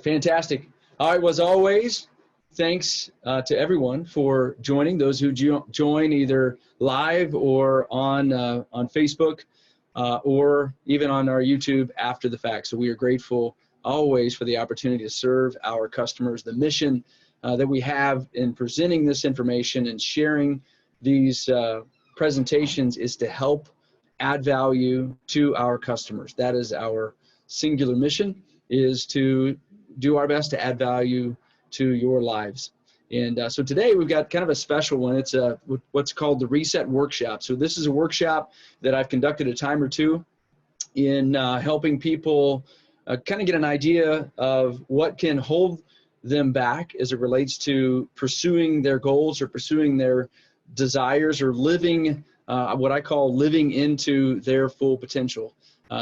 Fantastic. All right, well, as always, thanks to everyone for joining, those who join either live or on Facebook or even on our YouTube after the fact. So we are grateful always for the opportunity to serve our customers. The mission that we have in presenting this information and sharing these presentations is to help add value to our customers. That is our singular mission, is to do our best to add value to your lives. And so today we've got kind of a special one. It's what's called the Reset Workshop. So this is a workshop that I've conducted a time or two in helping people kind of get an idea of what can hold them back as it relates to pursuing their goals or pursuing their desires or living what I call living into their full potential.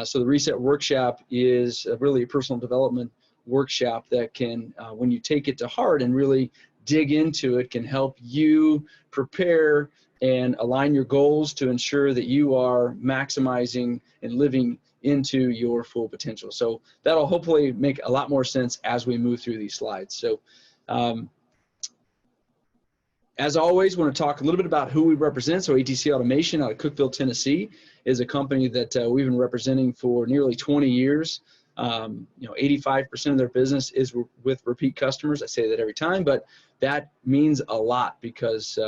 So the Reset Workshop is really a personal development workshop that can, when you take it to heart and really dig into it, can help you prepare and align your goals to ensure that you are maximizing and living into your full potential. So that'll hopefully make a lot more sense as we move through these slides. So as always, I want to talk a little bit about who we represent. So ATC Automation out of Cookeville, Tennessee is a company that we've been representing for nearly 20 years. 85% of their business is with repeat customers. I say that every time, but that means a lot because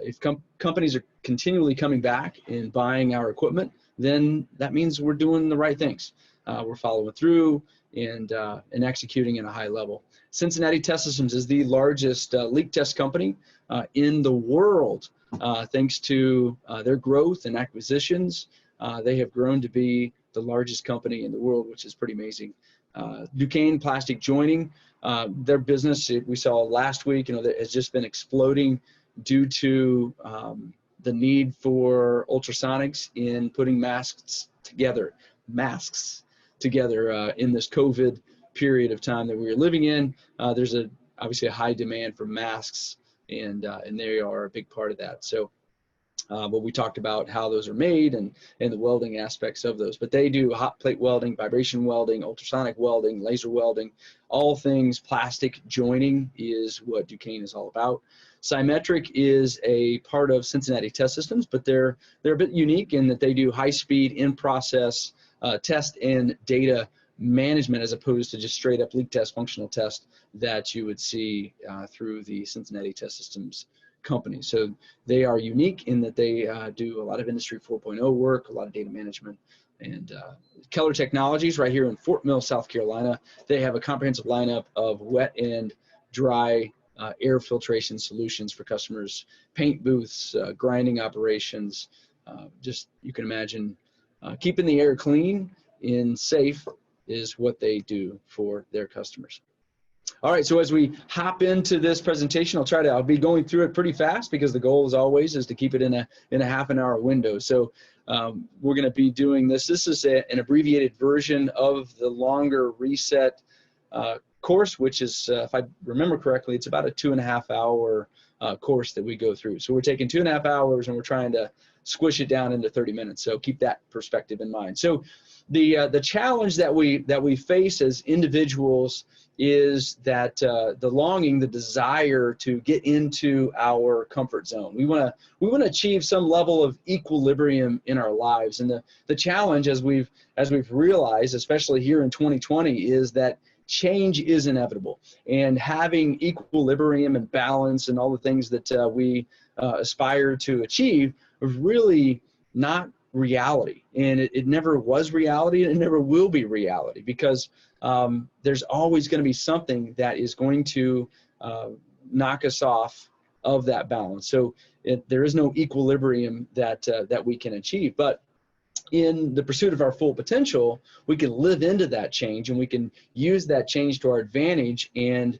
if companies are continually coming back and buying our equipment, then that means we're doing the right things. We're following through and executing at a high level. Cincinnati Test Systems is the largest leak test company in the world. Thanks to their growth and acquisitions, they have grown to be the largest company in the world, which is pretty amazing. Duquesne Plastic Joining, their business, we saw last week, that has just been exploding due to the need for ultrasonics in putting masks together in this COVID period of time that we are living in. There's obviously a high demand for masks, and they are a big part of that. So but we talked about how those are made and the welding aspects of those. But they do hot plate welding, vibration welding, ultrasonic welding, laser welding, all things plastic joining is what Duquesne is all about. Symetric is a part of Cincinnati Test Systems, but they're a bit unique in that they do high-speed in-process test and data management as opposed to just straight-up leak test, functional test that you would see through the Cincinnati Test Systems company. So they are unique in that they do a lot of Industry 4.0 work, a lot of data management. And Keller Technologies right here in Fort Mill, South Carolina, they have a comprehensive lineup of wet and dry air filtration solutions for customers, paint booths, grinding operations. Just, you can imagine, keeping the air clean and safe is what they do for their customers. All right, so as we hop into this presentation, I'll be going through it pretty fast because the goal as always is to keep it in a half an hour window. So we're going to be doing this. This is an abbreviated version of the longer Reset course, which is, if I remember correctly, it's about a 2.5 hour course that we go through. So we're taking 2.5 hours and we're trying to squish it down into 30 minutes. So keep that perspective in mind. So the challenge that we face as individuals is that the longing, the desire to get into our comfort zone. We want to achieve some level of equilibrium in our lives. And the challenge, as we've realized, especially here in 2020, is that change is inevitable. And having equilibrium and balance and all the things that we aspire to achieve is really not reality. And it never was reality, and it never will be reality, because there's always going to be something that is going to knock us off of that balance. So there is no equilibrium that we can achieve. But in the pursuit of our full potential, we can live into that change, and we can use that change to our advantage and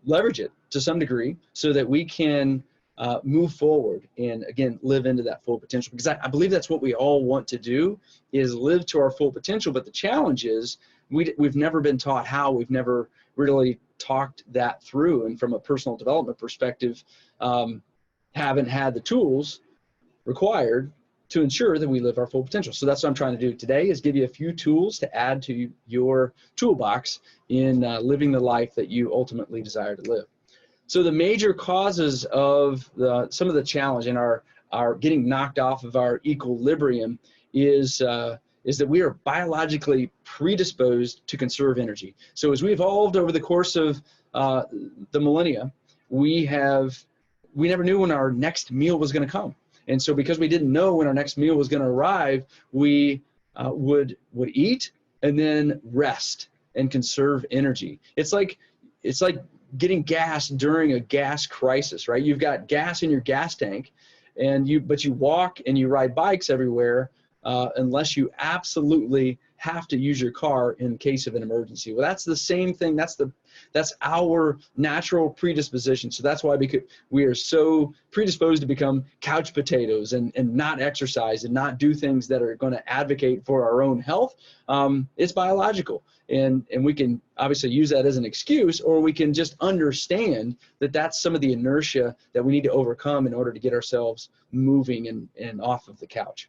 leverage it to some degree so that we can move forward and, again, live into that full potential. Because I believe that's what we all want to do, is live to our full potential. But the challenge is we've never been taught how. We've never really talked that through. And from a personal development perspective, haven't had the tools required to ensure that we live our full potential. So that's what I'm trying to do today, is give you a few tools to add to your toolbox in living the life that you ultimately desire to live. So the major causes of some of the challenge in our getting knocked off of our equilibrium is that we are biologically predisposed to conserve energy. So as we evolved over the course of the millennia, we never knew when our next meal was going to come. And so because we didn't know when our next meal was going to arrive, we would eat and then rest and conserve energy. It's like getting gas during a gas crisis, right? You've got gas in your gas tank, but you walk and you ride bikes everywhere unless you absolutely have to use your car in case of an emergency. Well, that's the same thing. That's our natural predisposition. So that's why we are so predisposed to become couch potatoes and not exercise and not do things that are going to advocate for our own health. It's biological. And we can obviously use that as an excuse, or we can just understand that that's some of the inertia that we need to overcome in order to get ourselves moving and off of the couch.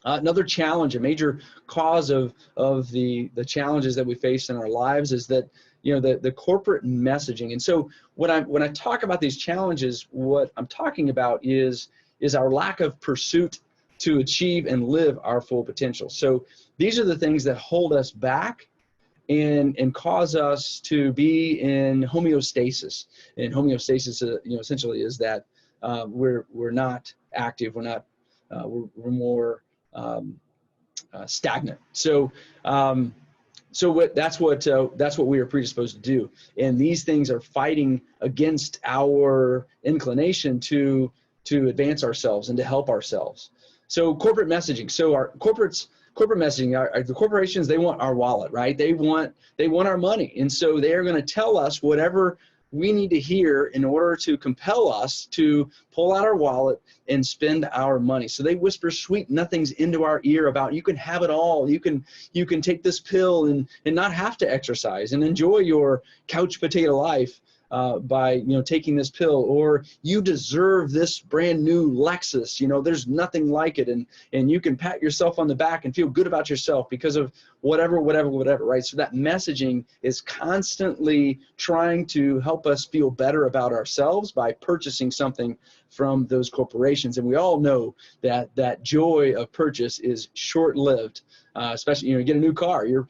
Another challenge, a major cause of the challenges that we face in our lives is that, the corporate messaging. And so when I talk about these challenges, what I'm talking about is our lack of pursuit to achieve and live our full potential. So these are the things that hold us back and cause us to be in homeostasis. And homeostasis, essentially is that we're not active, we're more stagnant. So that's what we are predisposed to do. And these things are fighting against our inclination to advance ourselves and to help ourselves. So corporate messaging. So our corporate messaging, the corporations, they want our wallet, right? They want our money. And so they are going to tell us whatever we need to hear in order to compel us to pull out our wallet and spend our money. So they whisper sweet nothings into our ear about, you can have it all. You can take this pill and not have to exercise and enjoy your couch potato life by taking this pill, or you deserve this brand new Lexus. There's nothing like it, and you can pat yourself on the back and feel good about yourself because of whatever, right? So that messaging is constantly trying to help us feel better about ourselves by purchasing something from those corporations. And we all know that joy of purchase is short-lived, especially, you get a new car, you're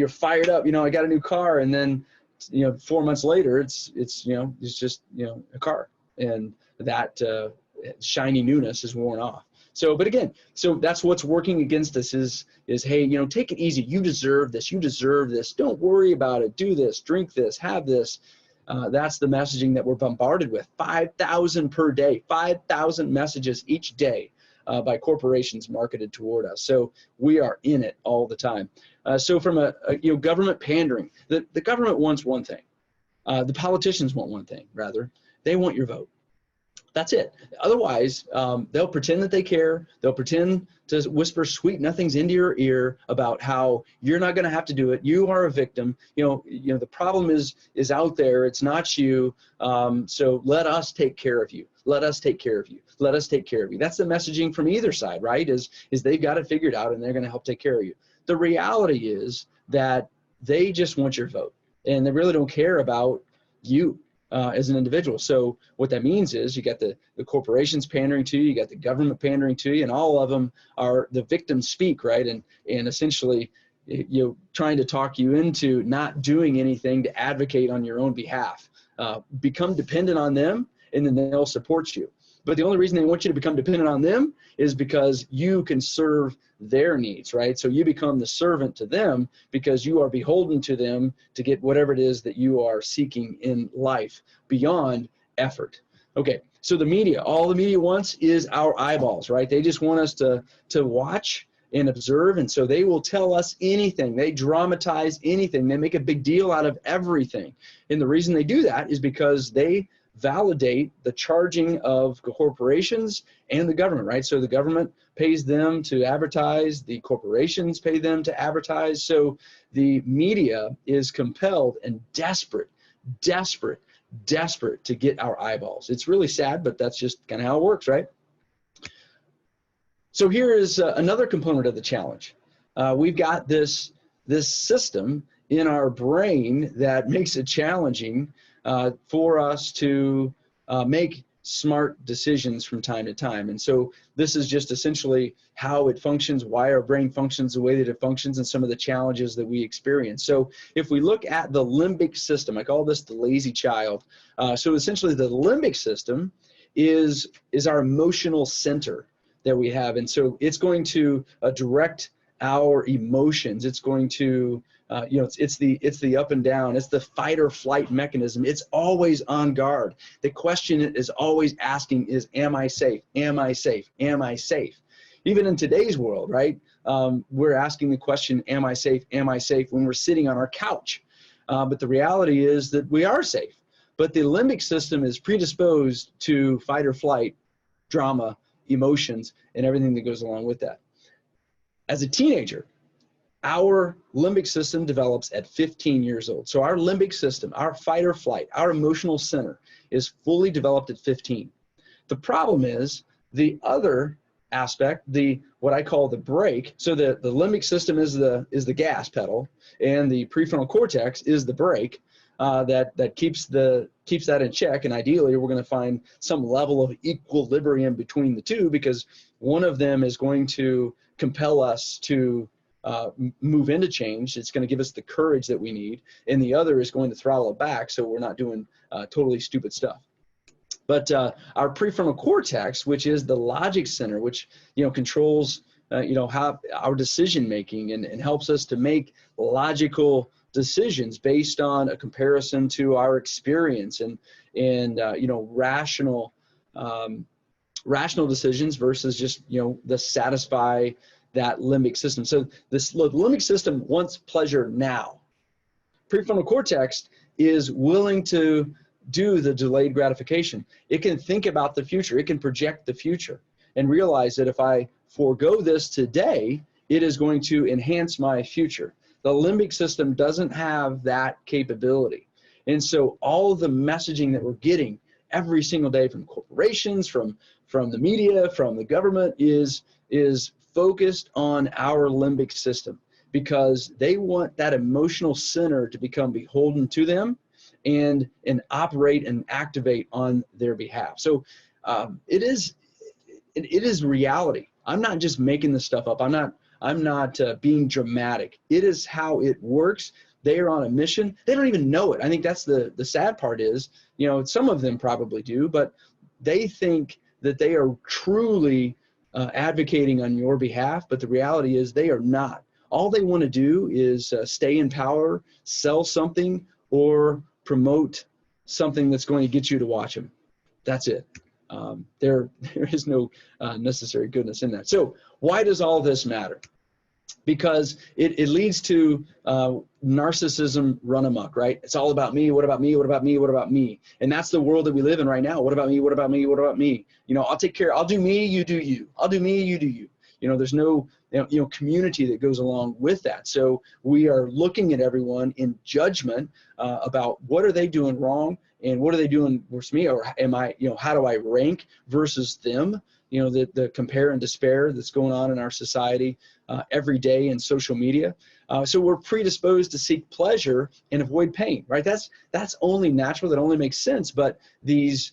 fired up, I got a new car, and then 4 months later, it's just a car, and that shiny newness is worn off. So, but again, so that's what's working against us is hey, take it easy. You deserve this. You deserve this. Don't worry about it. Do this. Drink this. Have this. That's the messaging that we're bombarded with. 5,000 per day. 5,000 messages each day by corporations marketed toward us. So we are in it all the time. So from a government pandering, the government wants one thing. The politicians want one thing, rather. They want your vote. That's it. Otherwise, they'll pretend that they care. They'll pretend to whisper sweet nothings into your ear about how you're not going to have to do it. You are a victim. The problem is out there. It's not you. So let us take care of you. Let us take care of you. Let us take care of you. That's the messaging from either side, right? Is they've got it figured out and they're going to help take care of you. The reality is that they just want your vote, and they really don't care about you as an individual. So what that means is you got the corporations pandering to you, you got the government pandering to you, and all of them are the victims speak, right? And essentially, trying to talk you into not doing anything to advocate on your own behalf. Become dependent on them, and then they'll support you. But the only reason they want you to become dependent on them is because you can serve their needs, right? So you become the servant to them because you are beholden to them to get whatever it is that you are seeking in life beyond effort. Okay, so the media, all the media wants is our eyeballs, right? They just want us to watch and observe, and so they will tell us anything. They dramatize anything. They make a big deal out of everything. And the reason they do that is because they validate the charging of corporations and the government, right? So the government pays them to advertise, the corporations pay them to advertise. So the media is compelled and desperate to get our eyeballs. It's really sad, but that's just kind of how it works, right? So here is another component of the challenge. We've got this system in our brain that makes it challenging for us to make smart decisions from time to time. And so this is just essentially how it functions, why our brain functions the way that it functions, and some of the challenges that we experience. So if we look at the limbic system, I call this the lazy child. So essentially the limbic system is our emotional center that we have. And so it's going to direct our emotions. It's going to, it's the up and down. It's the fight or flight mechanism. It's always on guard. The question it is always asking is, am I safe? Am I safe? Am I safe? Even in today's world, right? We're asking the question, am I safe? Am I safe? When we're sitting on our couch. But the reality is that we are safe. But the limbic system is predisposed to fight or flight, drama, emotions, and everything that goes along with that. As a teenager, our limbic system develops at 15 years old. So our limbic system, our fight or flight, our emotional center is fully developed at 15. The problem is the other aspect, what I call the brake. So the limbic system is the gas pedal, and the prefrontal cortex is the brake. That keeps that in check, and ideally we're going to find some level of equilibrium between the two, because one of them is going to compel us to move into change. It's going to give us the courage that we need, and the other is going to throttle it back so we're not doing totally stupid stuff. But our prefrontal cortex, which is the logic center, which controls how our decision making and helps us to make logical decisions based on a comparison to our experience and rational decisions versus just the satisfy that limbic system. So the limbic system wants pleasure now. Prefrontal cortex is willing to do the delayed gratification. It can think about the future. It can project the future and realize that if I forego this today, it is going to enhance my future. The limbic system doesn't have that capability. And so all the messaging that we're getting every single day from corporations, from the media, from the government is focused on our limbic system, because they want that emotional center to become beholden to them and operate and activate on their behalf. So it is reality. I'm not just making this stuff up. I'm not being dramatic. It is how it works. They are on a mission. They don't even know it. I think that's the sad part is, some of them probably do, but they think that they are truly advocating on your behalf, but the reality is they are not. All they want to do is stay in power, sell something, or promote something that's going to get you to watch them. That's it. There is no necessary goodness in that. So why does all this matter? Because it leads to narcissism run amok, right? It's all about me. What about me? What about me? What about me? And that's the world that we live in right now. What about me? What about me? What about me? I'll take care. I'll do me. You do you. I'll do me. You do you. There's no community that goes along with that. So we are looking at everyone in judgment about what are they doing wrong and what are they doing versus me, or am I, how do I rank versus them? The compare and despair that's going on in our society every day in social media. So we're predisposed to seek pleasure and avoid pain, right? That's only natural. That only makes sense. But these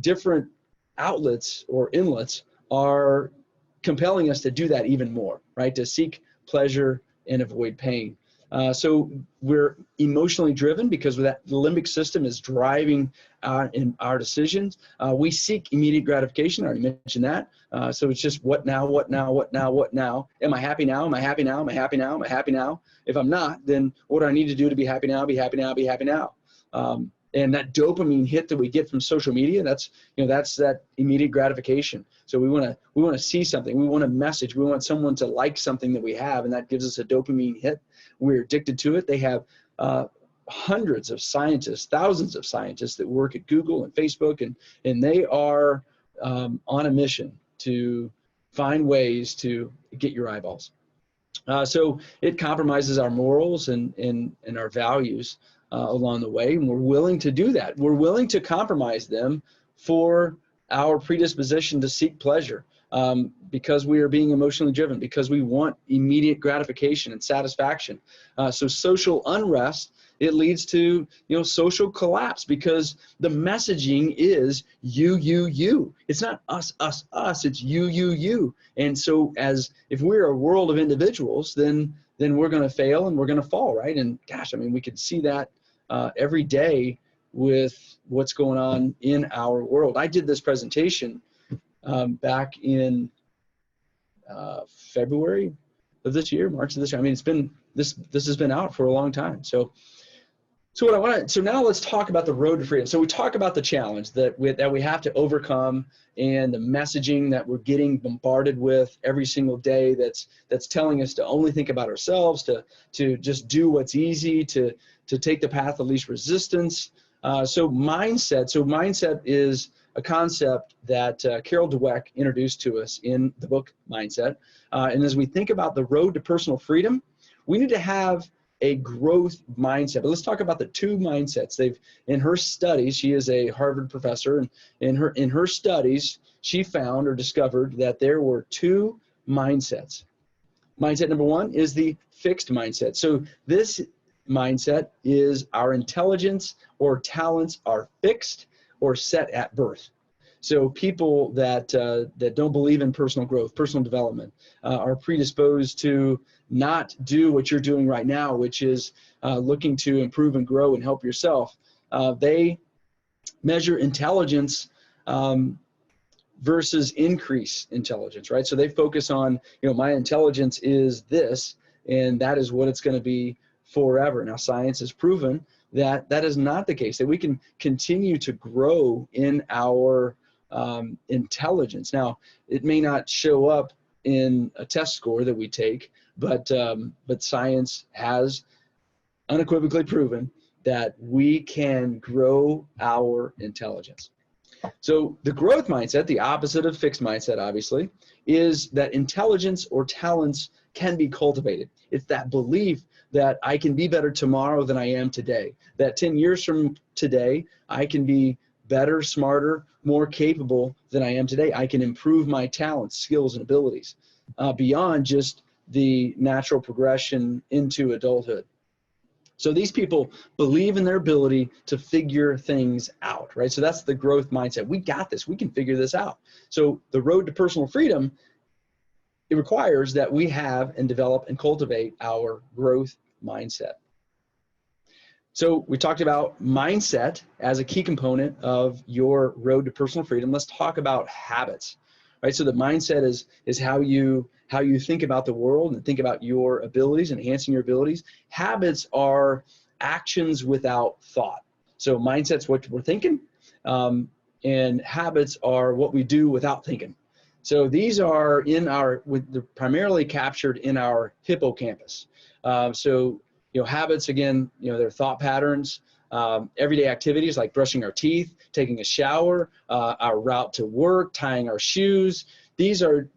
different outlets or inlets are compelling us to do that even more, right? To seek pleasure and avoid pain. So we're emotionally driven because the limbic system is driving in our decisions. We seek immediate gratification. I already mentioned that. So it's just what now, what now, what now, what now? Am I happy now? Am I happy now? Am I happy now? Am I happy now? If I'm not, then what do I need to do to be happy now, be happy now, be happy now? And that dopamine hit that we get from social media, that's that immediate gratification. So we want to see something, we want a message, we want someone to like something that we have, and that gives us a dopamine hit. We're addicted to it. They have hundreds of scientists, thousands of scientists that work at Google and Facebook, and they are on a mission to find ways to get your eyeballs. So it compromises our morals and our values along the way, and we're willing to do that. We're willing to compromise them for our predisposition to seek pleasure. because we are being emotionally driven, because we want immediate gratification and satisfaction. So social unrest, it leads to, social collapse, because the messaging is you. It's not us, it's you. And so if we're a world of individuals, then we're going to fail and we're going to fall, right? And gosh, I mean, we could see that every day with what's going on in our world. I did this presentation back in February of this year, March of this year. I mean, this has been out for a long time. So now let's talk about the road to freedom. So we talk about the challenge that we have to overcome, and the messaging that we're getting bombarded with every single day that's telling us to only think about ourselves, to just do what's easy, to take the path of least resistance. So mindset is a concept that Carol Dweck introduced to us in the book Mindset. And as we think about the road to personal freedom, we need to have a growth mindset. But let's talk about the two mindsets. In her studies, she is a Harvard professor, and in her studies, she found or discovered that there were two mindsets. Mindset number one is the fixed mindset. So this mindset is our intelligence or talents are fixed or set at birth. So people that don't believe in personal growth, personal development, are predisposed to not do what you're doing right now, which is looking to improve and grow and help yourself. They measure intelligence versus increase intelligence, right? So they focus on, my intelligence is this, and that is what it's going to be forever. Now, science has proven that is not the case, that we can continue to grow in our intelligence. Now, it may not show up in a test score that we take, but science has unequivocally proven that we can grow our intelligence. So the growth mindset, the opposite of fixed mindset, obviously, is that intelligence or talents can be cultivated. It's that belief that I can be better tomorrow than I am today, that 10 years from today, I can be better, smarter, more capable than I am today. I can improve my talents, skills, and abilities beyond just the natural progression into adulthood. So these people believe in their ability to figure things out, right? So that's the growth mindset. We got this. We can figure this out. So the road to personal freedom, it requires that we have and develop and cultivate our growth mindset. So we talked about mindset as a key component of your road to personal freedom. Let's talk about habits, right? So the mindset is how you think about the world and think about your abilities, enhancing your abilities. Habits are actions without thought. So mindset's what we're thinking, and habits are what we do without thinking. So these are they're primarily captured in our hippocampus. Habits, again, they're thought patterns, everyday activities like brushing our teeth, taking a shower, our route to work, tying our shoes. These are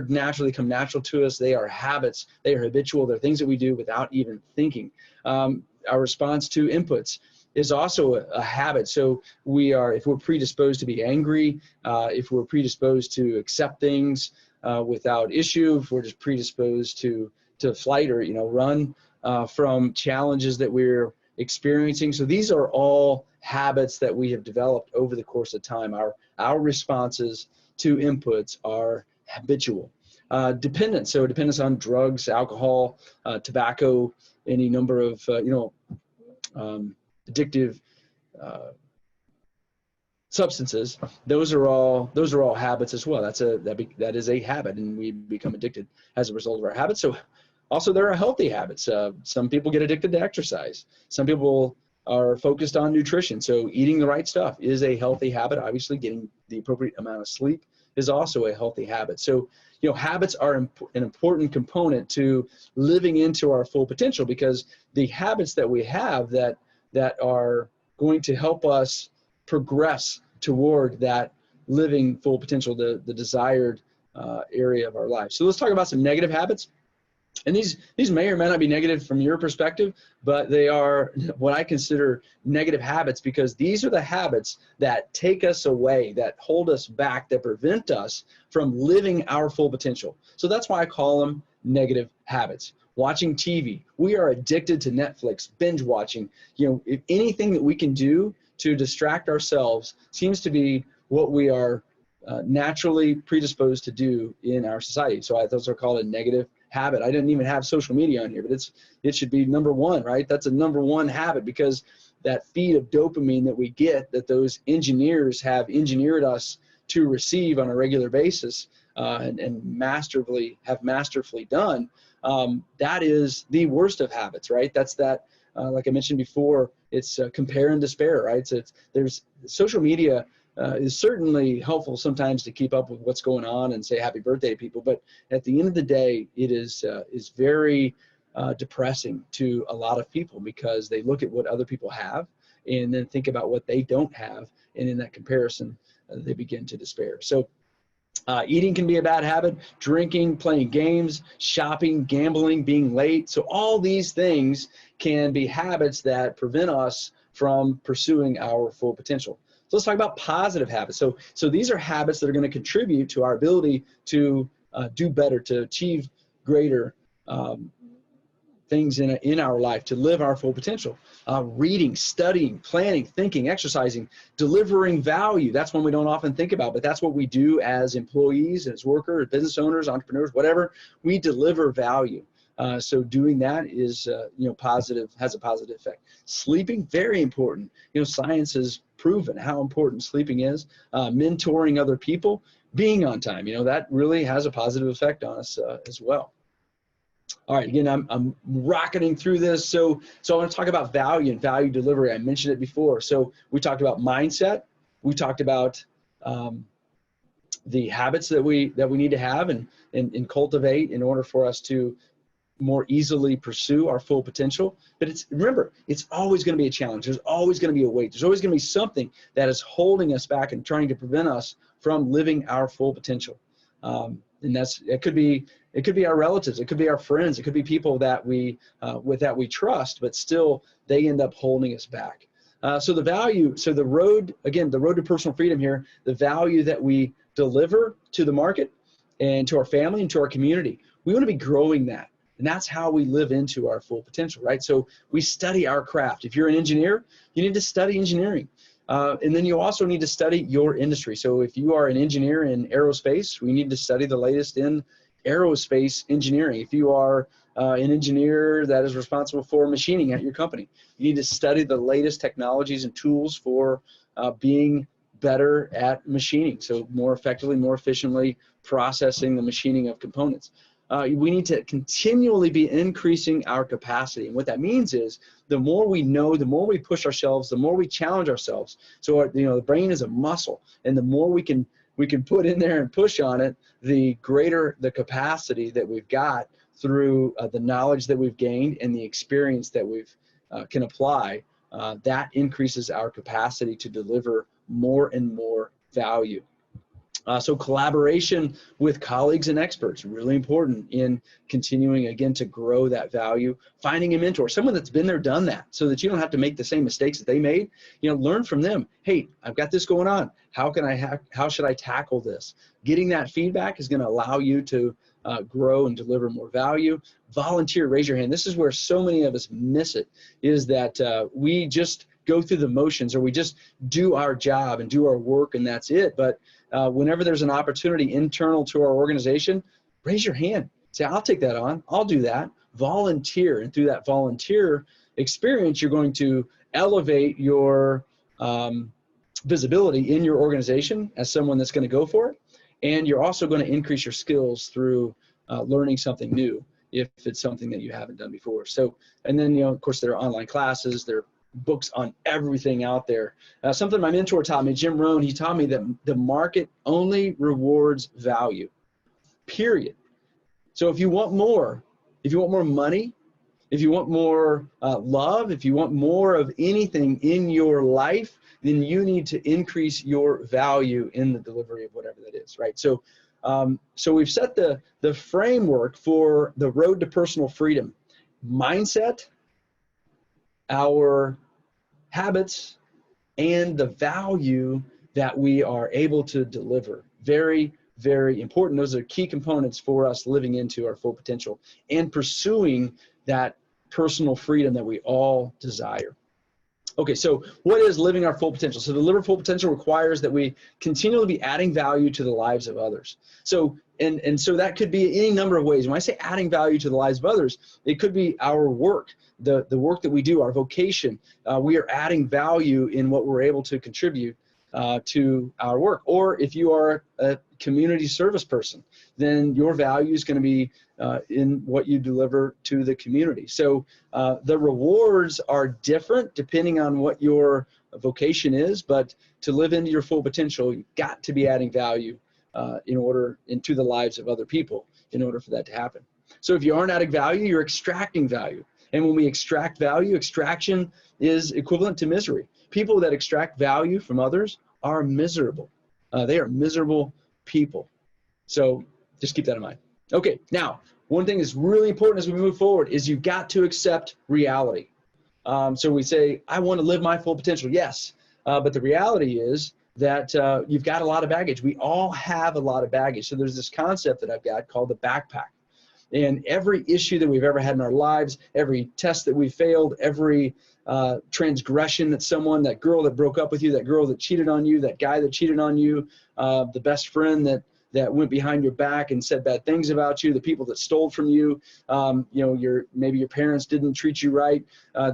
naturally come natural to us. They are habits. They are habitual. They're things that we do without even thinking. Our response to inputs is also a habit. So if we're predisposed to be angry, if we're predisposed to accept things without issue, if we're just predisposed to flight or run from challenges that we're experiencing. So these are all habits that we have developed over the course of time. Our responses to inputs are habitual. Dependence, so dependence on drugs, alcohol, tobacco, any number of addictive substances. Those are all habits as well. That is a habit, and we become addicted as a result of our habits. So also there are healthy habits. Some people get addicted to exercise. Some people are focused on nutrition. So eating the right stuff is a healthy habit. Obviously, getting the appropriate amount of sleep is also a healthy habit. So, habits are an important component to living into our full potential, because the habits that we have that are going to help us progress toward that living full potential, the desired area of our life. So let's talk about some negative habits. And these may or may not be negative from your perspective, but they are what I consider negative habits, because these are the habits that take us away, that hold us back, that prevent us from living our full potential. So that's why I call them negative habits. Watching TV. We are addicted to Netflix, binge watching. If anything that we can do to distract ourselves seems to be what we are naturally predisposed to do in our society. So those are called a negative habit. I didn't even have social media on here, but it should be number one, right? That's a number one habit, because that feed of dopamine that we get, that those engineers have engineered us to receive on a regular basis, and masterfully done, that is the worst of habits, right? That's that, like I mentioned before, it's compare and despair, right? So there's social media is certainly helpful sometimes to keep up with what's going on and say happy birthday to people. But at the end of the day, it is very depressing to a lot of people, because they look at what other people have and then think about what they don't have. And in that comparison, they begin to despair. So eating can be a bad habit, drinking, playing games, shopping, gambling, being late. So all these things can be habits that prevent us from pursuing our full potential. So let's talk about positive habits. So these are habits that are going to contribute to our ability to do better, to achieve greater things in our life, to live our full potential. Reading, studying, planning, thinking, exercising, delivering value. That's one we don't often think about, but that's what we do as employees, as workers, business owners, entrepreneurs, whatever. We deliver value. So doing that is, positive, has a positive effect. Sleeping, very important. Science has proven how important sleeping is. Mentoring other people, being on time, that really has a positive effect on us as well. All right, again, I'm rocketing through this. So I want to talk about value and value delivery. I mentioned it before. So we talked about mindset. We talked about the habits that we need to have and cultivate in order for us to more easily pursue our full potential. But remember, it's always going to be a challenge. There's always going to be a weight. There's always going to be something that is holding us back and trying to prevent us from living our full potential. And it could be our relatives, it could be our friends, it could be people that we trust, but still they end up holding us back. So the road to personal freedom here, the value that we deliver to the market and to our family and to our community, we want to be growing that. And that's how we live into our full potential, right? So we study our craft. If you're an engineer, you need to study engineering. And then you also need to study your industry. So if you are an engineer in aerospace, we need to study the latest in aerospace engineering. If you are an engineer that is responsible for machining at your company, you need to study the latest technologies and tools for being better at machining. So more effectively, more efficiently processing the machining of components. We need to continually be increasing our capacity. And what that means is the more we know, the more we push ourselves, the more we challenge ourselves. So the brain is a muscle, and the more we can put in there and push on it, the greater the capacity that we've got through the knowledge that we've gained and the experience that we've can apply. That increases our capacity to deliver more and more value. So collaboration with colleagues and experts, really important in continuing, again, to grow that value. Finding a mentor, someone that's been there, done that, so that you don't have to make the same mistakes that they made. Learn from them. Hey, I've got this going on. How should I tackle this? Getting that feedback is going to allow you to grow and deliver more value. Volunteer, raise your hand. This is where so many of us miss it, is that we just go through the motions, or we just do our job and do our work, and that's it. But whenever there's an opportunity internal to our organization, raise your hand. Say, I'll take that on. I'll do that. Volunteer. And through that volunteer experience, you're going to elevate your visibility in your organization as someone that's going to go for it. And you're also going to increase your skills through learning something new if it's something that you haven't done before. So, and then, of course, there are online classes, there are books on everything out there. Something my mentor taught me, Jim Rohn, he taught me that the market only rewards value, period. So if you want more money, if you want more love, if you want more of anything in your life, then you need to increase your value in the delivery of whatever that is, right? So So we've set the framework for the road to personal freedom: mindset, our habits, and the value that we are able to deliver. Very, very important. Those are key components for us living into our full potential and pursuing that personal freedom that we all desire. Okay, so what is living our full potential? So to live our full potential requires that we continually be adding value to the lives of others. So and so that could be any number of ways. When I say adding value to the lives of others, it could be our work, the work that we do, our vocation. We are adding value in what we're able to contribute to our work. Or if you are a community service person, then your value is going to be in what you deliver to the community. So the rewards are different depending on what your vocation is, but to live into your full potential, you've got to be adding value into the lives of other people in order for that to happen. So if you aren't adding value, you're extracting value. And when we extract value, extraction is equivalent to misery. People that extract value from others are miserable. They are miserable people. So just keep that in mind. Okay, now, one thing that's really important as we move forward is you've got to accept reality. So we say, I want to live my full potential. Yes, but the reality is that you've got a lot of baggage. We all have a lot of baggage. So there's this concept that I've got called the backpack. And every issue that we've ever had in our lives, every test that we failed, every transgression that girl that broke up with you, that girl that cheated on you, that guy that cheated on you, the best friend that went behind your back and said bad things about you, the people that stole from you, maybe your parents didn't treat you right.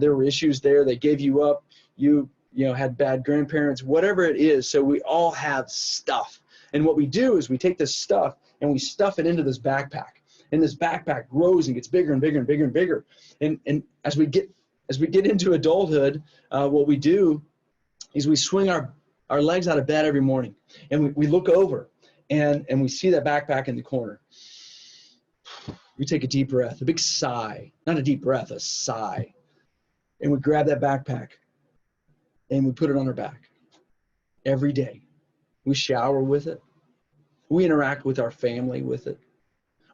There were issues there. They gave you up. You had bad grandparents, whatever it is. So we all have stuff. And what we do is we take this stuff and we stuff it into this backpack. And this backpack grows and gets bigger and bigger and bigger and bigger. And as we get into adulthood, what we do is we swing our legs out of bed every morning, and we look over and we see that backpack in the corner. We take a deep breath, a big sigh, not a deep breath, a sigh. And we grab that backpack and we put it on our back every day. We shower with it. We interact with our family with it.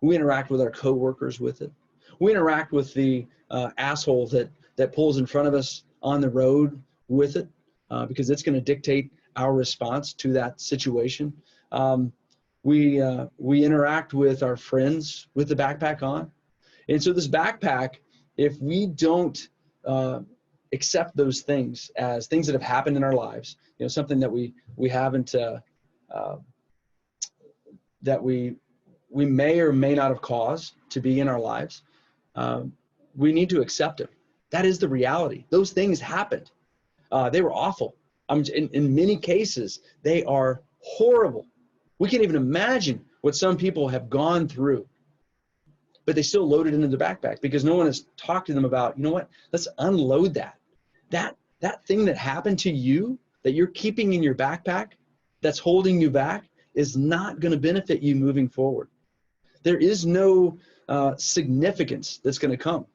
We interact with our coworkers with it. We interact with the asshole that pulls in front of us on the road with it, because it's going to dictate our response to that situation. We interact with our friends with the backpack on. And so this backpack, if we don't accept those things as things that have happened in our lives, something that we haven't, that we may or may not have caused to be in our lives, we need to accept it. That is the reality. Those things happened. They were awful. In many cases, they are horrible. We can't even imagine what some people have gone through, but they still load it into the backpack because no one has talked to them about, let's unload that. That thing that happened to you that you're keeping in your backpack that's holding you back is not going to benefit you moving forward. There is no significance that's going to come.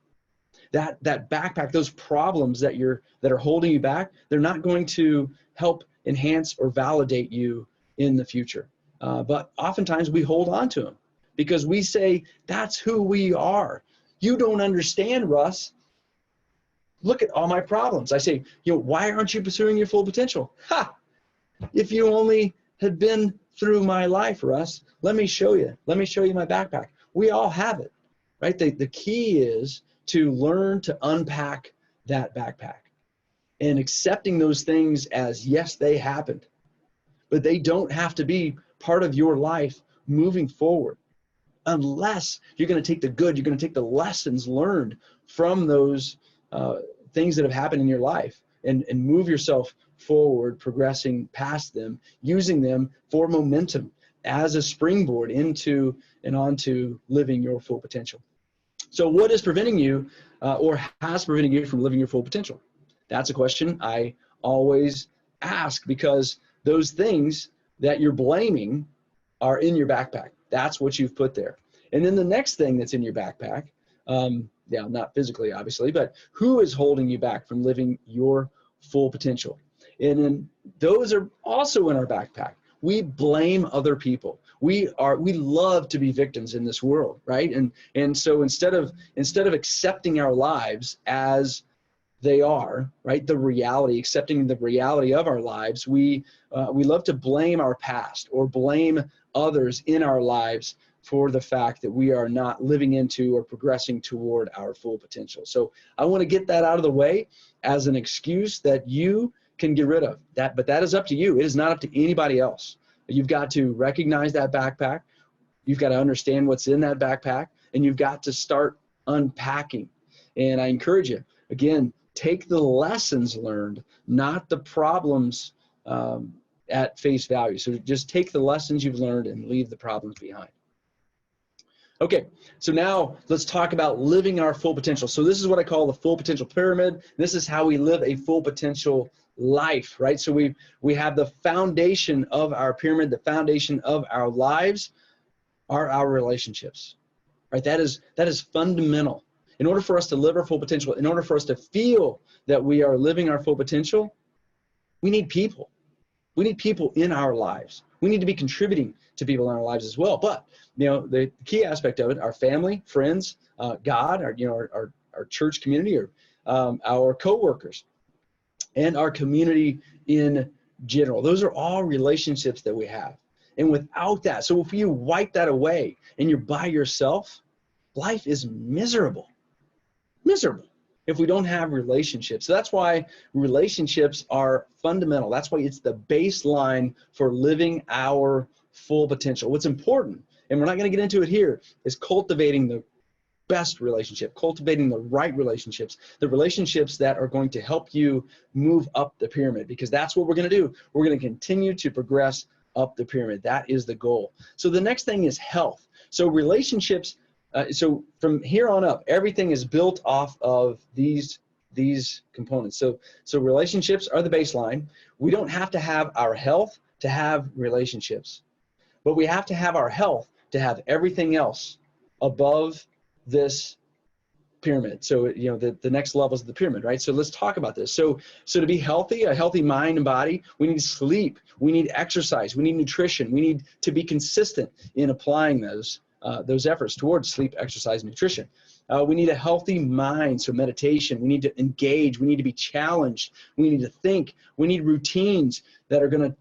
That backpack, those problems that are holding you back, they're not going to help enhance or validate you in the future. But oftentimes we hold on to them because we say, that's who we are. You don't understand, Russ. Look at all my problems. I say, why aren't you pursuing your full potential? Ha! If you only had been through my life, Russ, let me show you. Let me show you my backpack. We all have it, right? The key is to learn to unpack that backpack and accepting those things as, yes, they happened, but they don't have to be part of your life moving forward unless you're going to take the good, you're going to take the lessons learned from those things that have happened in your life and move yourself forward, progressing past them, using them for momentum as a springboard into and onto living your full potential. So what is preventing you or has prevented you from living your full potential? That's a question I always ask because those things that you're blaming are in your backpack. That's what you've put there. And then the next thing that's in your backpack, not physically, obviously, but who is holding you back from living your full potential? And then those are also in our backpack. we blame other people. We love to be victims in this world, right? And so instead of accepting our lives as they are, right, the reality, accepting the reality of our lives, we love to blame our past or blame others in our lives for the fact that we are not living into or progressing toward our full potential. So I want to get that out of the way as an excuse that you can get rid of. But that is up to you. It is not up to anybody else. You've got to recognize that backpack. You've got to understand what's in that backpack, and you've got to start unpacking. And I encourage you, again, take the lessons learned, not the problems at face value. So just take the lessons you've learned and leave the problems behind. Okay, so now let's talk about living our full potential. So this is what I call the full potential pyramid. This is how we live a full potential life, right? So we have the foundation of our pyramid, the foundation of our lives are our relationships, right? That is fundamental. In order for us to live our full potential, in order for us to feel that we are living our full potential, we need people. We need people in our lives. We need to be contributing to people in our lives as well. But the key aspect of it, our family, friends, God, our church community, or our coworkers, and our community in general. Those are all relationships that we have. And without that, so if you wipe that away and you're by yourself, life is miserable. Miserable if we don't have relationships. So that's why relationships are fundamental. That's why it's the baseline for living our full potential. What's important, and we're not going to get into it here, is cultivating the best relationship, cultivating the right relationships, the relationships that are going to help you move up the pyramid, because that's what we're going to do. We're going to continue to progress up the pyramid. That is the goal. So the next thing is health. So relationships, so from here on up, everything is built off of these components. So relationships are the baseline. We don't have to have our health to have relationships, but we have to have our health to have everything else above this pyramid. So the next levels of the pyramid, right? So let's talk about this. So to be healthy, a healthy mind and body, we need sleep, we need exercise, we need nutrition, we need to be consistent in applying those efforts towards sleep, exercise, nutrition. We need a healthy mind, so meditation. We need to engage. We need to be challenged. We need to think. We need routines that are going to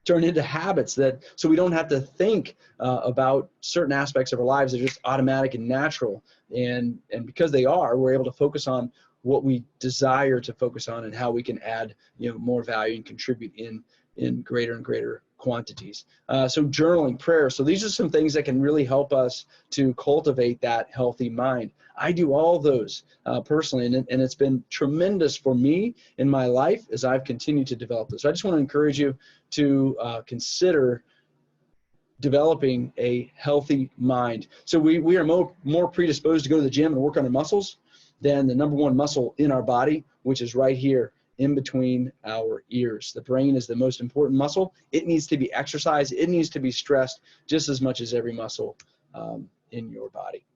turn into habits, so we don't have to think about certain aspects of our lives that are just automatic and natural. And because they are, we're able to focus on what we desire to focus on and how we can add more value and contribute in greater and greater quantities. So journaling, prayer. So these are some things that can really help us to cultivate that healthy mind. I do all those personally, and it's been tremendous for me in my life as I've continued to develop this. So I just want to encourage you to consider developing a healthy mind. So we are more predisposed to go to the gym and work on our muscles than the number one muscle in our body, which is right here in between our ears. The brain is the most important muscle. It needs to be exercised. It needs to be stressed just as much as every muscle in your body.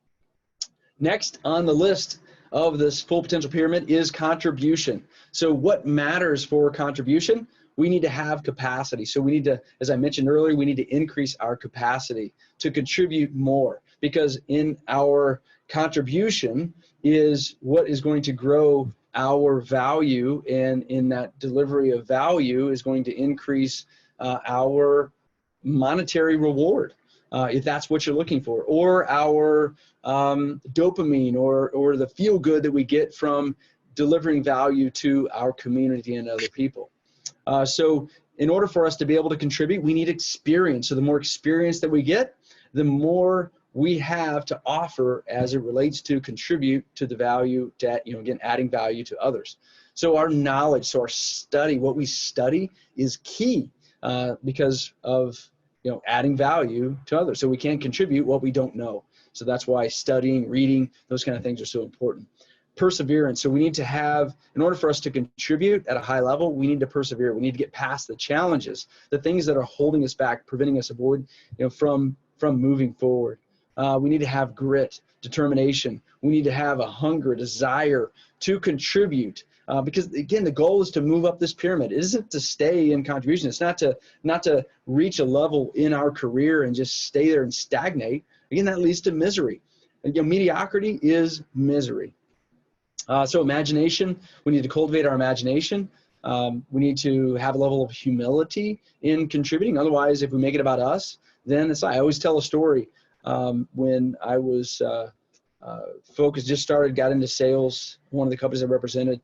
Next on the list of this full potential pyramid is contribution. So what matters for contribution? We need to have capacity. So we need to, as I mentioned earlier, we need to increase our capacity to contribute more, because in our contribution is what is going to grow our value, and in that delivery of value is going to increase our monetary reward, if that's what you're looking for, or our dopamine, or the feel good that we get from delivering value to our community and other people. So in order for us to be able to contribute, we need experience. So the more experience that we get, the more we have to offer as it relates to contribute to the value, to, again, adding value to others. So our knowledge, so our study, what we study is key because of, adding value to others. So we can't contribute what we don't know. So that's why studying, reading, those kind of things are so important. Perseverance. So we need to have, in order for us to contribute at a high level, we need to persevere. We need to get past the challenges, the things that are holding us back, preventing us from moving forward. We need to have grit, determination. We need to have a hunger, desire to contribute because again, the goal is to move up this pyramid. It isn't to stay in contribution. It's not to reach a level in our career and just stay there and stagnate. Again, that leads to misery. And, mediocrity is misery. So imagination, we need to cultivate our imagination. We need to have a level of humility in contributing. Otherwise, if we make it about us, then it's, I always tell a story. When I was focused, just started, got into sales, one of the companies I represented,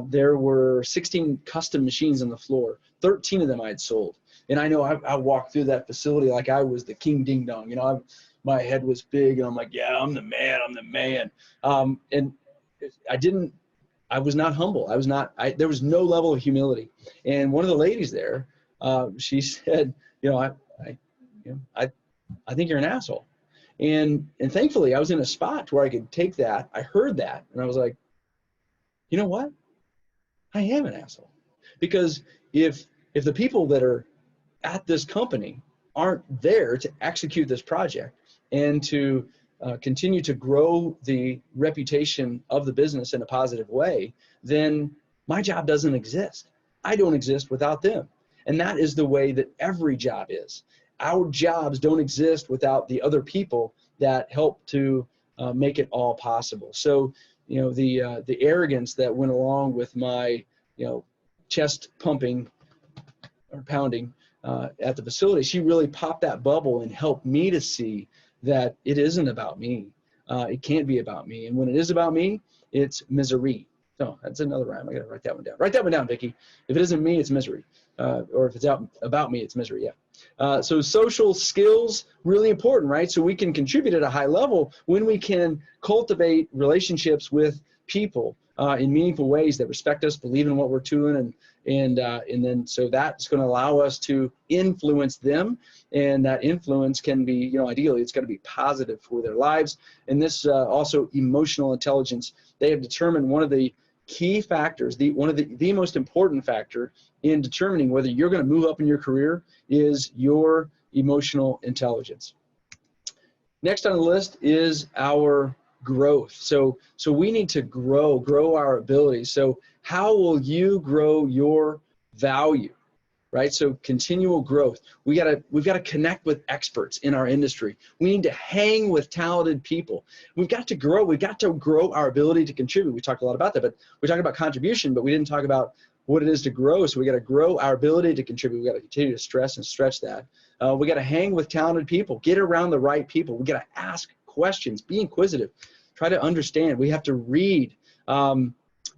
there were 16 custom machines on the floor. 13 of them I had sold. And I know I walked through that facility like I was the king ding dong. My head was big, and I'm like, yeah, I'm the man. And I was not humble. There was no level of humility. And one of the ladies there, she said, I think you're an asshole. And thankfully I was in a spot where I could take that. I heard that, and I was like, you know what? I am an asshole. Because if the people that are at this company aren't there to execute this project and to continue to grow the reputation of the business in a positive way, then my job doesn't exist. I don't exist without them. And that is the way that every job is. Our jobs don't exist without the other people that help to make it all possible. So, the arrogance that went along with my, chest pumping or pounding at the facility, she really popped that bubble and helped me to see that it isn't about me. It can't be about me. And when it is about me, it's misery. So that's another rhyme. I got to write that one down. Write that one down, Vicki. If it isn't me, it's misery. Or if it's about me, it's misery. Yeah. So social skills, really important, right? So we can contribute at a high level when we can cultivate relationships with people in meaningful ways that respect us, believe in what we're doing, and then so that's going to allow us to influence them, and that influence can be, ideally, it's going to be positive for their lives. And this also emotional intelligence. They have determined one of the key factors, the most important factor in determining whether you're going to move up in your career is your emotional intelligence. Next on the list is our growth. So we need to grow our abilities. So how will you grow your value? Right? So continual growth. We've got to connect with experts in our industry. We need to hang with talented people. We've got to grow. We've got to grow our ability to contribute. We talked a lot about that, but we talked about contribution, but we didn't talk about what it is to grow. So we got to grow our ability to contribute. We got to continue to stress and stretch that. We got to hang with talented people. Get around the right people. We got to ask questions. Be inquisitive. Try to understand. We have to read.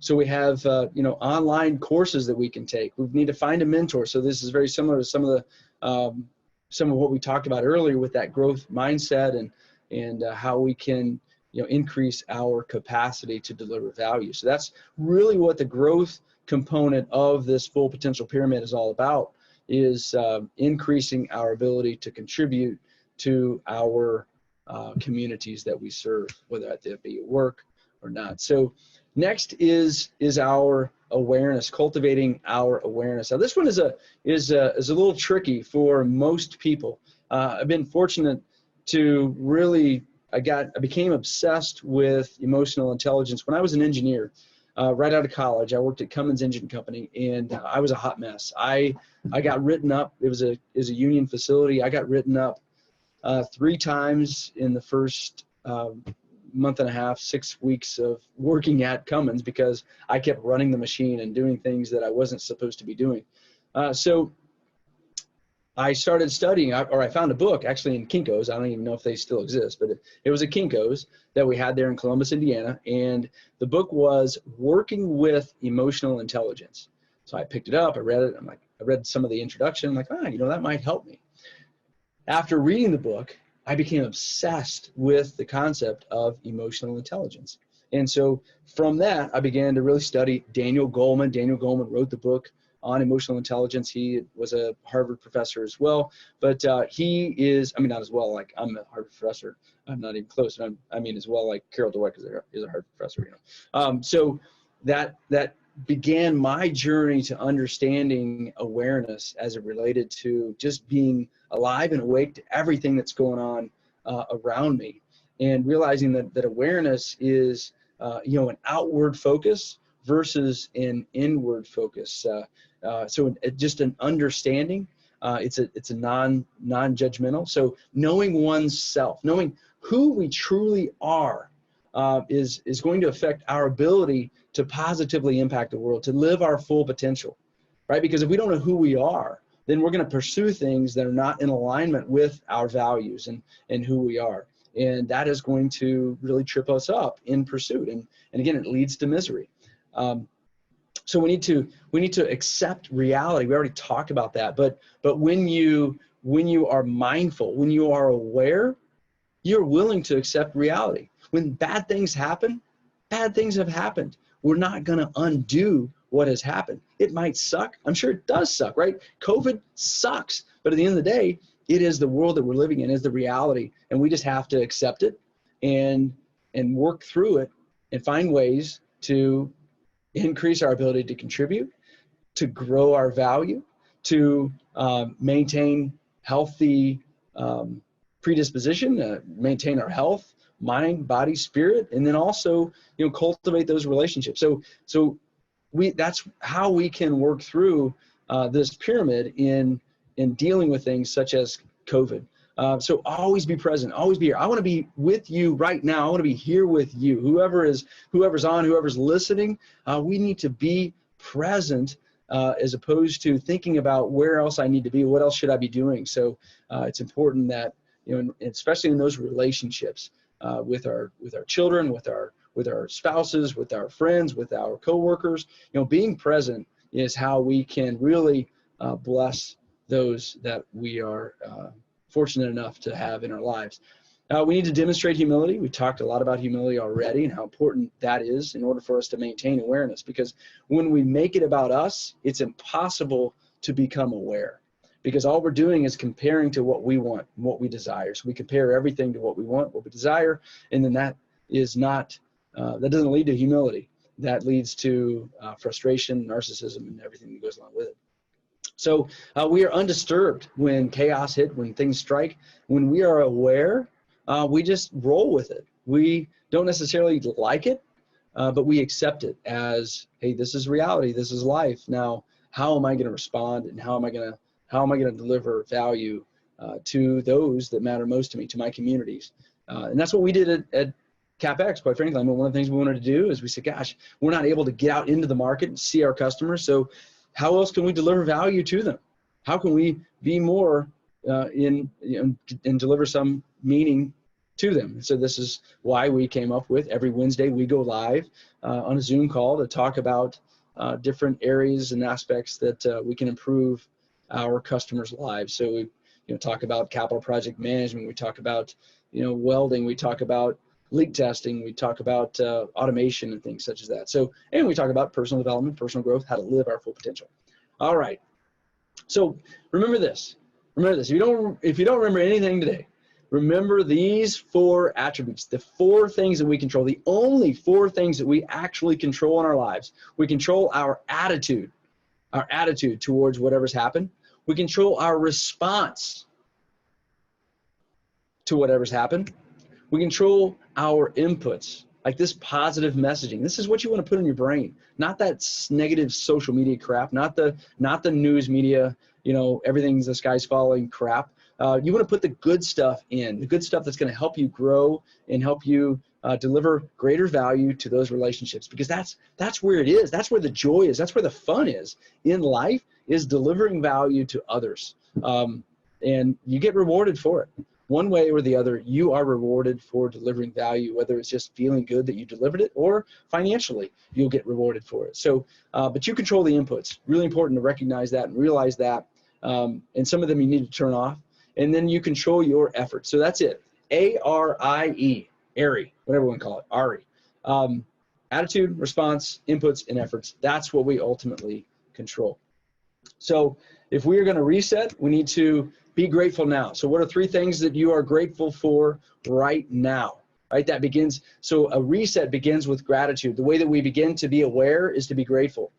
So we have, online courses that we can take. We need to find a mentor. So this is very similar to some of what we talked about earlier with that growth mindset and how we can, increase our capacity to deliver value. So that's really what the growth component of this full potential pyramid is all about, is increasing our ability to contribute to our communities that we serve, whether that be at work or not. So next is our awareness, cultivating our awareness. Now this one is a little tricky for most people. I've been fortunate to really, I became obsessed with emotional intelligence when I was an engineer. Right out of college, I worked at Cummins Engine Company, and I was a hot mess. I got written up. It was a union facility. I got written up 3 times in the first month and a half, 6 weeks of working at Cummins, because I kept running the machine and doing things that I wasn't supposed to be doing. So I started studying, or I found a book actually in Kinko's. I don't even know if they still exist, but it was a Kinko's that we had there in Columbus, Indiana. And the book was Working with Emotional Intelligence. So I picked it up, I read it. I read some of the introduction. I'm like, that might help me. After reading the book, I became obsessed with the concept of emotional intelligence. And so from that, I began to really study Daniel Goleman. Daniel Goleman wrote the book on emotional intelligence. He was a Harvard professor as well, but he is, not as well, like I'm a Harvard professor. I'm not even close. As well, like Carol Dweck is a Harvard professor, So that began my journey to understanding awareness as it related to just being alive and awake to everything that's going on around me, and realizing that awareness is, an outward focus versus an inward focus. So just an understanding. It's a non-judgmental. So knowing oneself, knowing who we truly are, is going to affect our ability to positively impact the world, to live our full potential, right? Because if we don't know who we are, then we're going to pursue things that are not in alignment with our values and who we are. And that is going to really trip us up in pursuit. And again, it leads to misery. So we need to accept reality. We already talked about that. But when you are mindful, when you are aware, you're willing to accept reality. When bad things happen, bad things have happened. We're not going to undo what has happened. It might suck. I'm sure it does suck, right? COVID sucks. But at the end of the day, it is the world that we're living in, is the reality. And we just have to accept it and work through it and find ways to increase our ability to contribute, to grow our value, to maintain healthy predisposition, maintain our health, mind, body, spirit, and then also, cultivate those relationships. So that's how we can work through this pyramid in dealing with things such as COVID. So always be present, always be here. I want to be with you right now. I want to be here with you. Whoever's on, whoever's listening, we need to be present as opposed to thinking about where else I need to be, what else should I be doing. So it's important that, especially in those relationships with our children, with our spouses, with our friends, with our coworkers, being present is how we can really bless those that we are fortunate enough to have in our lives. We need to demonstrate humility. We talked a lot about humility already and how important that is in order for us to maintain awareness, because when we make it about us, it's impossible to become aware, because all we're doing is comparing to what we want and what we desire. So we compare everything to what we want, what we desire, and then that is not, that doesn't lead to humility. That leads to frustration, narcissism, and everything that goes along with it. So we are undisturbed when chaos hit, when things strike. When we are aware, we just roll with it. We don't necessarily like it, but we accept it as, hey, this is reality. This is life. Now, how am I going to respond, and how am I going to deliver value to those that matter most to me, to my communities? And that's what we did at CapEx, quite frankly. I mean, one of the things we wanted to do is we said, gosh, we're not able to get out into the market and see our customers. So how else can we deliver value to them? How can we be more and deliver some meaning to them? So this is why we came up with every Wednesday we go live on a Zoom call to talk about different areas and aspects that we can improve our customers' lives. So we talk about capital project management. We talk about welding. We talk about leak testing. We talk about automation and things such as that. So, and we talk about personal development, personal growth, how to live our full potential. All right. So remember this. If you don't remember anything today, remember these 4 attributes, the 4 things that we control, the only 4 things that we actually control in our lives. We control our attitude towards whatever's happened. We control our response to whatever's happened. We control our inputs, like this positive messaging. This is what you want to put in your brain, not that negative social media crap, not the news media, everything's the sky's falling crap. You want to put the good stuff in, the good stuff that's going to help you grow and help you deliver greater value to those relationships, because that's where it is. That's where the joy is. That's where the fun is in life, is delivering value to others. And you get rewarded for it. One way or the other, you are rewarded for delivering value, whether it's just feeling good that you delivered it, or financially, you'll get rewarded for it. So, but you control the inputs. Really important to recognize that and realize that. And some of them you need to turn off. And then you control your efforts. So that's it. ARIE, ARIE, whatever we want to call it, ARIE. Attitude, response, inputs, and efforts. That's what we ultimately control. So if we are going to reset, we need to be grateful now. So what are 3 things that you are grateful for right now? Right? That begins, so a reset begins with gratitude. The way that we begin to be aware is to be grateful.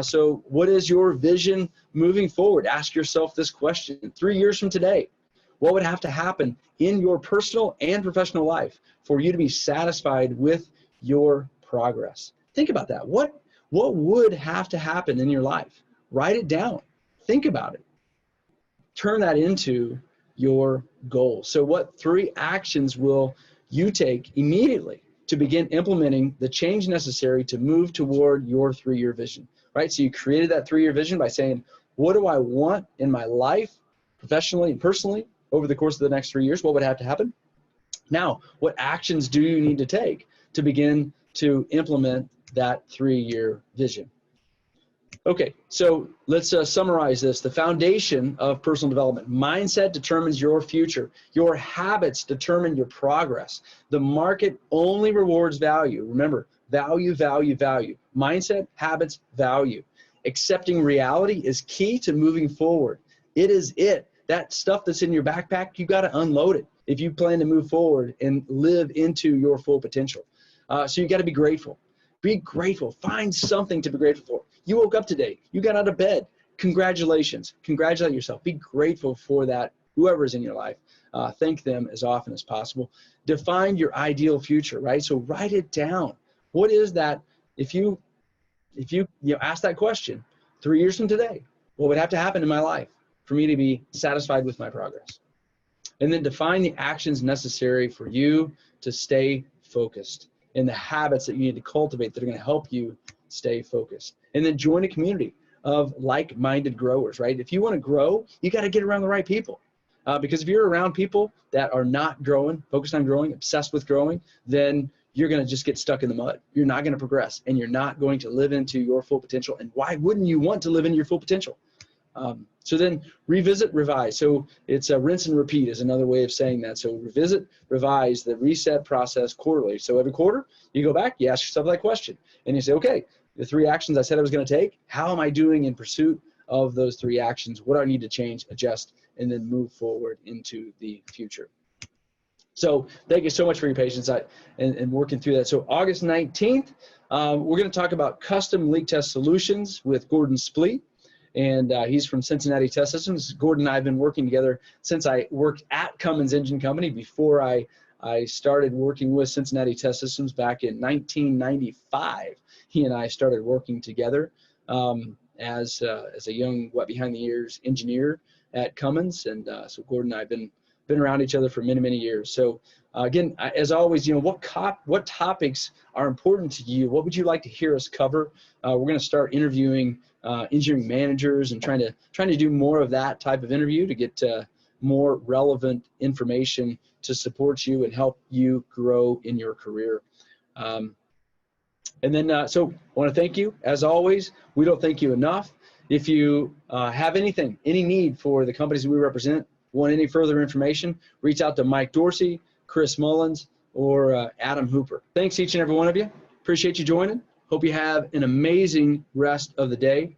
So what is your vision moving forward? Ask yourself this question. 3 years from today, what would have to happen in your personal and professional life for you to be satisfied with your progress? Think about that. What What would have to happen in your life? Write it down. Think about it. Turn that into your goal. So what 3 actions will you take immediately to begin implementing the change necessary to move toward your 3-year vision, right? So you created that 3-year vision by saying, what do I want in my life, professionally and personally, over the course of the next 3 years? What would have to happen? Now, what actions do you need to take to begin to implement that 3-year vision? Okay, so let's summarize this. The foundation of personal development. Mindset determines your future. Your habits determine your progress. The market only rewards value. Remember, value, value, value. Mindset, habits, value. Accepting reality is key to moving forward. It is it. That stuff that's in your backpack, you got to unload it if you plan to move forward and live into your full potential. So you got to be grateful. Be grateful. Find something to be grateful for. You woke up today. You got out of bed. Congratulations. Congratulate yourself. Be grateful for that, whoever's in your life. Thank them as often as possible. Define your ideal future, right? So write it down. What is that? If you ask that question, 3 years from today, what would have to happen in my life for me to be satisfied with my progress? And then define the actions necessary for you to stay focused and the habits that you need to cultivate that are going to help you stay focused. And then join a community of like-minded growers, right? If you want to grow, you got to get around the right people. Because if you're around people that are not growing, focused on growing, obsessed with growing, then you're going to just get stuck in the mud. You're not going to progress, and you're not going to live into your full potential. And why wouldn't you want to live into your full potential? So then revisit, revise. So it's a rinse and repeat is another way of saying that. So revisit, revise the reset process quarterly. So every quarter you go back, you ask yourself that question, and you say, okay, the 3 actions I said I was going to take, how am I doing in pursuit of those 3 actions? What do I need to change, adjust, and then move forward into the future? So thank you so much for your patience and working through that. So August 19th, we're going to talk about custom leak test solutions with Gordon Splee. And he's from Cincinnati Test Systems. Gordon and I have been working together since I worked at Cummins Engine Company before I started working with Cincinnati Test Systems back in 1995. He and I started working together as a young wet behind the ears engineer at Cummins. And so Gordon and I have been around each other for many, many years. So again, as always, what topics are important to you? What would you like to hear us cover? We're going to start interviewing engineering managers and trying to do more of that type of interview to get more relevant information to support you and help you grow in your career. And then, so I want to thank you. As always, we don't thank you enough. If you have any need for the companies that we represent, want any further information, reach out to Mike Dorsey, Chris Mullins, or Adam Hooper. Thanks each and every one of you. Appreciate you joining. Hope you have an amazing rest of the day.